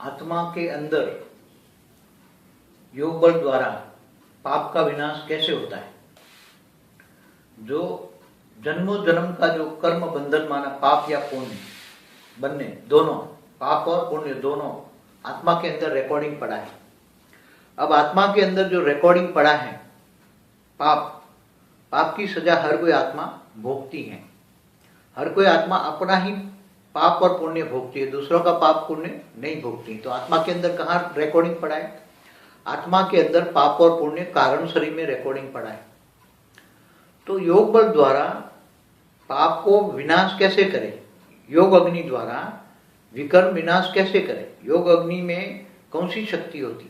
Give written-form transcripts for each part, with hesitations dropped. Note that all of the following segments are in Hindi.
आत्मा के अंदर योग बल द्वारा पाप का विनाश कैसे होता है। जो जन्मों जन्म का जो कर्म बंधन माना पाप या पुण्य बनने, दोनों पाप और पुण्य दोनों आत्मा के अंदर रिकॉर्डिंग पड़ा है। अब आत्मा के अंदर जो रिकॉर्डिंग पड़ा है पाप की सजा हर कोई आत्मा भोगती है। हर कोई आत्मा अपना ही पाप और पुण्य भोगती है, दूसरों का पाप पुण्य नहीं भोगती। तो आत्मा के अंदर कहाँ रिकॉर्डिंग पड़ा है? आत्मा के अंदर पाप और पुण्य कारण शरीर में रिकॉर्डिंग पड़ा है। तो योग बल द्वारा पाप को विनाश कैसे करे, योग अग्नि द्वारा विकर्म विनाश कैसे करे, योग अग्नि में कौन सी शक्ति होती।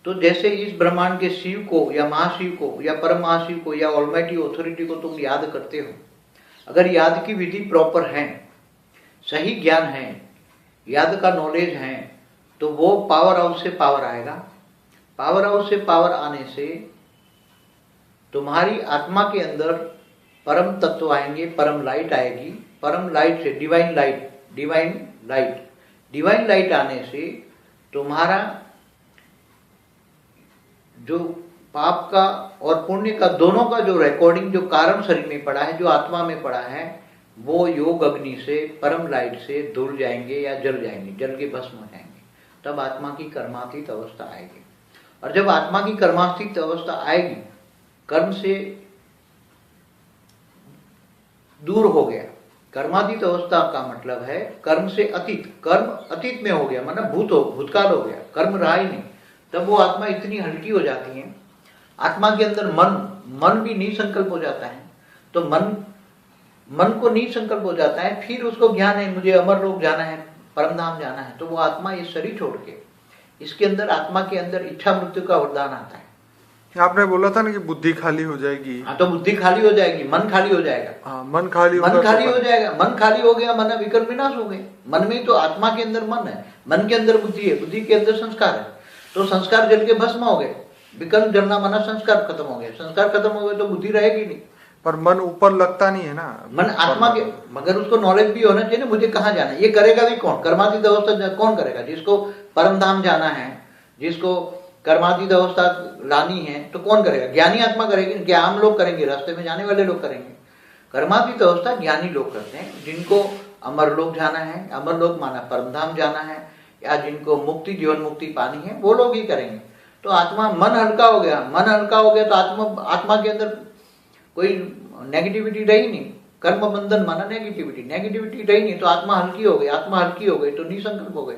तो जैसे इस ब्रह्मांड के शिव को या महाशिव को या परम महाशिव को या ऑलमाइटी ऑथोरिटी को तुम याद करते हो, अगर याद की विधि प्रॉपर है, सही ज्ञान है, याद का नॉलेज है, तो वो पावर हाउस से पावर आएगा। पावर हाउस से पावर आने से तुम्हारी आत्मा के अंदर परम तत्व आएंगे, परम लाइट आएगी। परम लाइट से डिवाइन लाइट आने से तुम्हारा जो पाप का और पुण्य का दोनों का जो रिकॉर्डिंग जो कारण शरीर में पड़ा है, जो आत्मा में पड़ा है, वो योग अग्नि से परम लाइट से धुल जाएंगे या जल जाएंगे, जल के भस्म हो जाएंगे। तब आत्मा की कर्मातीत अवस्था आएगी। और जब आत्मा की कर्मातीत अवस्था आएगी, कर्म से दूर हो गया। कर्मातीत अवस्था का मतलब है कर्म से अतीत, कर्म अतीत में हो गया, मतलब भूतकाल हो गया, कर्म रहा ही नहीं। तब वो आत्मा इतनी हल्की हो जाती है। आत्मा के अंदर मन भी निसंकल्प हो जाता है। तो मन को निसंकल्प हो जाता है, फिर उसको ज्ञान है मुझे अमर लोक जाना है, परम धाम जाना है। तो वो आत्मा ये शरीर छोड़ के इसके अंदर आत्मा के अंदर इच्छा मृत्यु का वरदान आता है। आपने बोला था ना कि बुद्धि खाली हो जाएगी। हाँ, तो बुद्धि खाली हो जाएगी, मन खाली हो जाएगा। हाँ, मन खाली हो जाएगा। मन खाली हो गया, मन विकल्प विनाश हो गए। मन में तो आत्मा के अंदर मन है, मन के अंदर बुद्धि है, बुद्धि के अंदर संस्कार है। तो संस्कार जल के भस्म हो गए, विकल्प जलना माना संस्कार खत्म हो गए। संस्कार खत्म हो गए तो बुद्धि रहेगी नहीं। पर मन ऊपर लगता नहीं है ना, मन आत्मा के, मगर उसको नॉलेज भी होना चाहिए ना, मुझे कहाँ जाना है। ये करेगा भी कौन? कर्मातीत अवस्था कौन करेगा? जिसको परम धाम जाना है, जिसको कर्मातीत अवस्था लानी है, तो कौन करेगा? ज्ञानी आत्मा करेगी, क्या आम लोग करेंगे? रास्ते में जाने वाले लोग करेंगे। कर्मातीत अवस्था ज्ञानी लोग करते हैं, जिनको अमर लोक जाना है, अमर लोक माना परम धाम जाना है, या जिनको मुक्ति जीवन मुक्ति पानी है, वो लोग ही करेंगे। तो आत्मा मन हल्का हो गया, तो आत्मा के अंदर कोई नेगेटिविटी रही नहीं। कर्म बंधन माना नेगेटिविटी रही नहीं, तो आत्मा हल्की हो गई। आत्मा हल्की हो गई तो निसंकल्प हो गई।